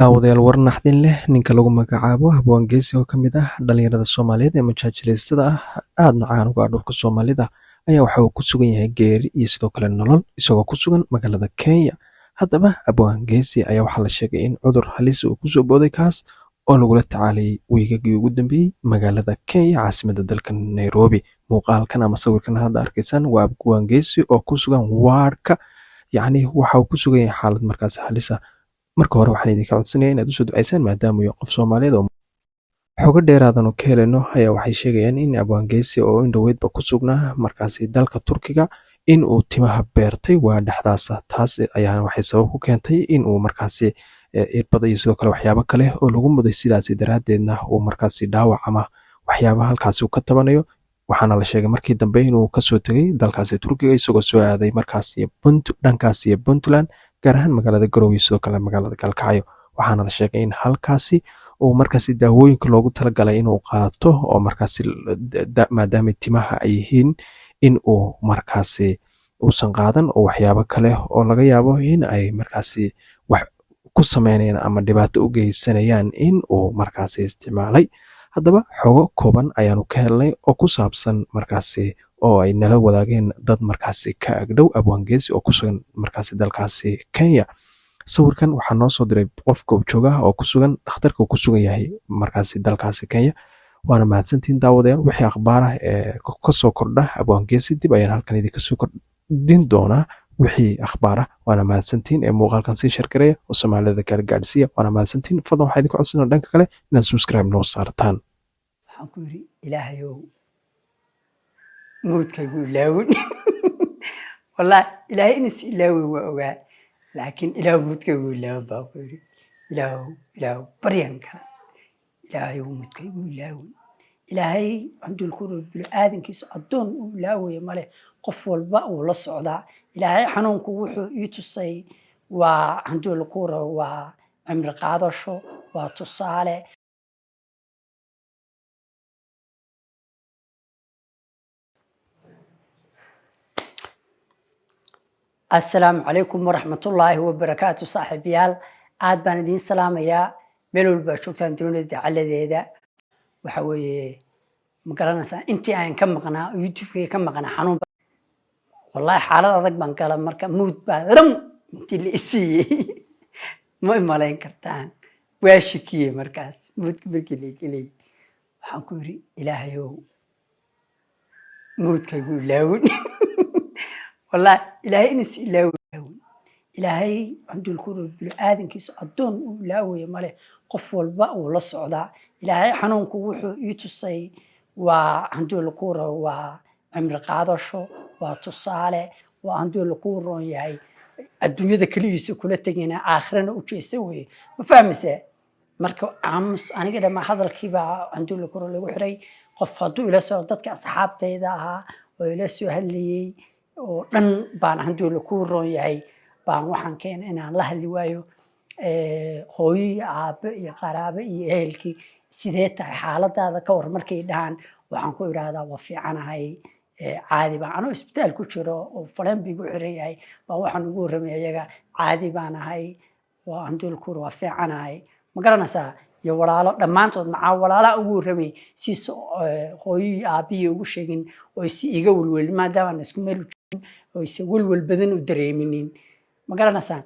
Daawadayaal war naxdin leh ninka lagu magacaabo Habwan Geesi oo ka mid ah dhalinyarada Soomaaliyeed ee majaajileystada ah aadna caan uga ah dhulka Soomaalida ayaa waxa uu ku sugan yahay geeri iyo sidoo kale nolol isagoo ku sugan magaalada Kenya. Haddaba Habwan Geesi ayaa waxaa la sheegay in cudur halis uu kusoo booday kaas oo lagula tacaalayay wiigagii ugu dambeeyey magaalada Kenya caasimadda dalka Nairobi. Muuqaalkan ama sawirkan hadda arkaysaan waa Habwan Geesi oo ku sugan waadhka, yacni waxa uu ku sugan yahay xaalad markaas halis ah. Marka hore waxaan idinka codsanayaa inaad u soo ducaysaan maadaama uu qof Soomaaliyeed oo xogo dheeraadan oo ka heleno ayaa waxay sheegayaan in Habwan Geesi oo indhoweydba ku sugnaa markaasi dalka Turkiga in uu timaha beertay waa dhexdaasa. Taas ayaa waxay sabab ku keentay in uu markaasi irbada iyo sidoo kale waxyaabo kale oo lagu muday sidaasi daraaddeedna uu markaasi dhaawac ama waxyaabaha halkaasi uu ka tabanayo. Waxaana la sheegay markii dambe inuu kasoo tegay dalkaasi Turkiga isagoo soo aaday markaasi dhankaasi Puntland, gaar ahaan magaalada Garowe sidoo kale magaalada Galkacyo. Waxaana la sheegay in halkaasi uu markaasi daawooyinka loogu talagalay inuu qaato oo markaasi maadaama timaha ay yihiin in uu markaasi uusan qaadan oo waxyaabo kale oo laga yaabo in ay markaasi wax ku sameynayaan ama dhibaato u geysanayaan in uu markaasi isticmaalay. Haddaba xogo kooban ayaanu ka helnay oo ku saabsan markaasi oo ay nala wadaageen dad markaasi ka agdhow Habwan Geesi oo ku sugan markaasi dalkaasi Kenya. Sawirkan waxaa noo soo diray qofka uu jooga oo ku sugan dhakhtarka uu ku sugan yahay markaasi dalkaasi Kenya. Waana mahadsantihiin daawadayaal. Wixii akhbaar ah ee ka soo kordha Habwan Geesi dib ayaan halkan idinka soo kordhin doonaa wixii akhbaar ah. Waana mahadsantihiin ee muuqaalkan sii shargareeya oo Soomaalida kala gaadhsiiya. Waana mahadsantihiin. Fadlan waxaa idinka codsanaa dhanka kale inaad subscribe noo saartaan. waxaan ku yiri ilaahayow moodkaygu ilaawin wallahi ilaahay inuu si ilaawin waa ogaa laakiin ilaahu moodkaygu ilaawin baa ku yiri ilaahu baryan kala ilaahayow moodkaygu ilaawin ilaahay handul ku bilo aadankiisa addoon uu ilaawayo male qof walba uu la socdaa ilaahay xanuunku wuxuu ii tusay waa handul ku waa cimri qaadasho waa tusaale. السلام عليكم ورحمة الله وبركاته صاحبيال عاد بان دين سلام يا ملول بشوكتان دون على ذا وحوي مقرنا سا انتي عين كم مقنا يوتيوب كم مقنا حنون والله حالة ضق بان كلام مركب موت بعد رم انتي اللي اسي ما لين كرتان واشكي مركز موت كلي وحنكوري إلهيو موت كيقول لاون والله إلهي إنس إلهي عنده الكل بالآذن كيس أدون ولاوي ماله قف والباء ولا الصعداء إلهي حنون كوحو يتصي وعنده الكورة وعمر قادشو وتصالة وعنده الكورة يعني الدنيا ذا كليس كلها تجينا آخرنا وكيسوي ما فاهم سه مركب عمس أنا كده ما حضر كيبا عنده الكورة اللي وحري قف هدو إلى صعدات كأصحاب تيداها وإلى سهلي oo dhan baan handoola ku roon yahay baan waxaan keenay inaan la hadli waayo hooyo aabe iyo qaraabe iyo ehelkii sidee tahay xaaladaada ka war markay dhahaan waxaan ku iraahdaa waa fiicanahay caadi baan anoo isbitaal ku jiro oo faleen bigu xiran yahay baa waxaan ugu warramay iyaga caadi baan ahay waa handoola ku waa fiicanahay ma garanaysaa iyo walaalo dhammaantood macaa walaalaha ugu warramay si hooyo aabiyi ugu sheegin oo si iga welwel maadaama aan isku meel oo is welwel badan u dareeminin ma garanaysaa